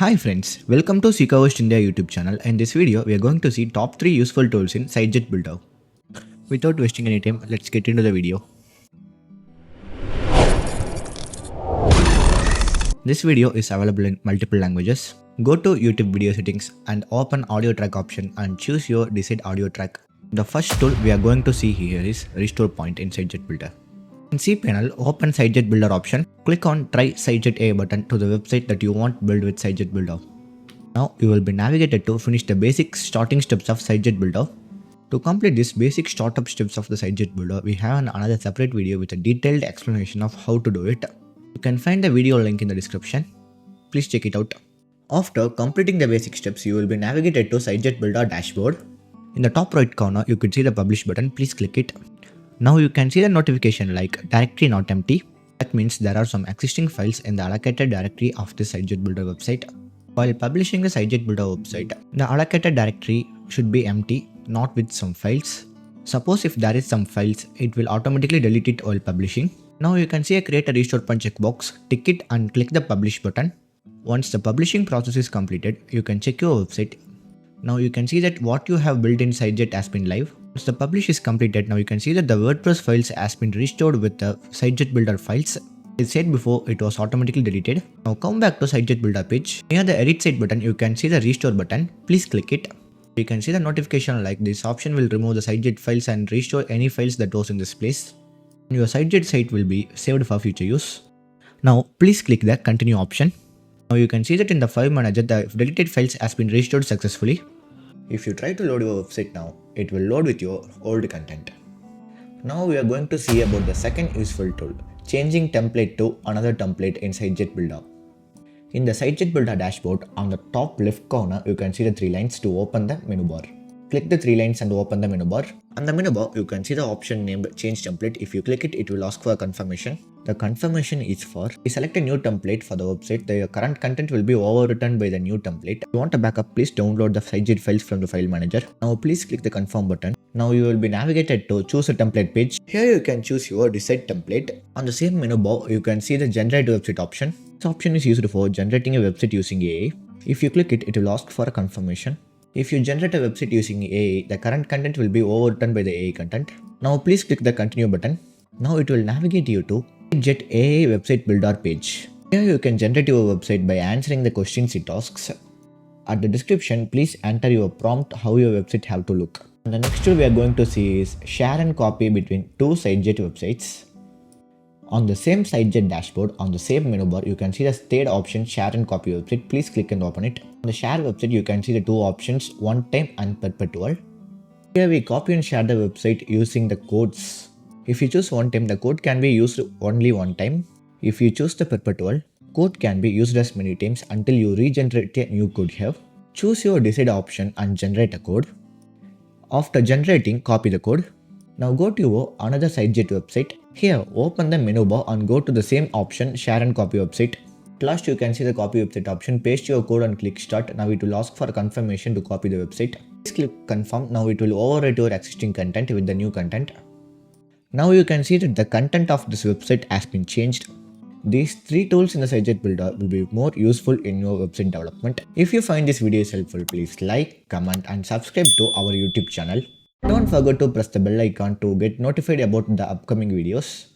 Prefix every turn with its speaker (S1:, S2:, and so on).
S1: Hi friends, welcome to SeekaHost India YouTube channel. In this video, we are going to see top 3 useful tools in Sitejet Builder. Without wasting any time, let's get into the video. This video is available in multiple languages. Go to YouTube video settings and open audio track option and choose your desired audio track. The first tool we are going to see here is Restore Point in Sitejet Builder. In cPanel, open Sitejet Builder option. Click on Try Sitejet A button to the website that you want to build with Sitejet Builder. Now you will be navigated to finish the basic starting steps of Sitejet Builder. To complete this basic startup steps of the Sitejet Builder, we have another separate video with a detailed explanation of how to do it. You can find the video link in the description. Please check it out. After completing the basic steps, you will be navigated to Sitejet Builder dashboard. In the top right corner, you could see the publish button. Please click it. Now you can see the notification like directory not empty. That means there are some existing files in the allocated directory of the Sitejet Builder website. While publishing the Sitejet Builder website, the allocated directory should be empty, not with some files. Suppose if there is some files, it will automatically delete it while publishing. Now you can see a create a restore point checkbox, tick it and click the publish button. Once the publishing process is completed, you can check your website. Now you can see that what you have built in Sitejet has been live. Once the publish is completed, now you can see that the WordPress files has been restored with the Sitejet Builder files. As said before, it was automatically deleted. Now come back to Sitejet Builder page. Near the edit site button, you can see the restore button. Please click it. You can see the notification like this option will remove the Sitejet files and restore any files that was in this place. Your Sitejet site will be saved for future use. Now please click the continue option. Now you can see that in the file manager, the deleted files has been restored successfully. If you try to load your website now, it will load with your old content. Now we are going to see about the second useful tool, changing template to another template in Sitejet Builder. In the Sitejet Builder dashboard, on the top left corner, you can see the 3 lines to open the menu bar. Click the 3 lines and open the menu bar. On the menu bar, you can see the option named Change Template. If you click it, it will ask for a confirmation. The confirmation is for, we select a new template for the website. The current content will be overwritten by the new template. If you want a backup, please download the Sitejet files from the file manager. Now please click the confirm button. Now you will be navigated to choose a template page. Here you can choose your desired template. On the same menu bar, you can see the generate website option. This option is used for generating a website using AI. If you click it, it will ask for a confirmation. If you generate a website using AI, the current content will be overwritten by the AI content. Now please click the continue button. Now it will navigate you to Sitejet AI website builder page. Here you can generate your website by answering the questions it asks. At the description, please enter your prompt how your website have to look. And the next tool we are going to see is share and copy between 2 Sitejet websites. On the same Sitejet dashboard, on the same menu bar, you can see the third option, share and copy website. Please click and open it. On the share website, you can see the 2 options, one time and perpetual. Here we copy and share the website using the codes. If you choose one time, the code can be used only one time. If you choose the perpetual, code can be used as many times until you regenerate a new code here. Choose your desired option and generate a code. After generating, copy the code. Now go to your another Sitejet website. Here, open the menu bar and go to the same option, share and copy website. At last, you can see the copy website option. Paste your code and click start. Now it will ask for a confirmation to copy the website. Please click confirm. Now it will overwrite your existing content with the new content. Now you can see that the content of this website has been changed. These 3 tools in the Sitejet Builder will be more useful in your website development. If you find this video helpful, please like, comment and subscribe to our YouTube channel. Don't forget to press the bell icon to get notified about the upcoming videos.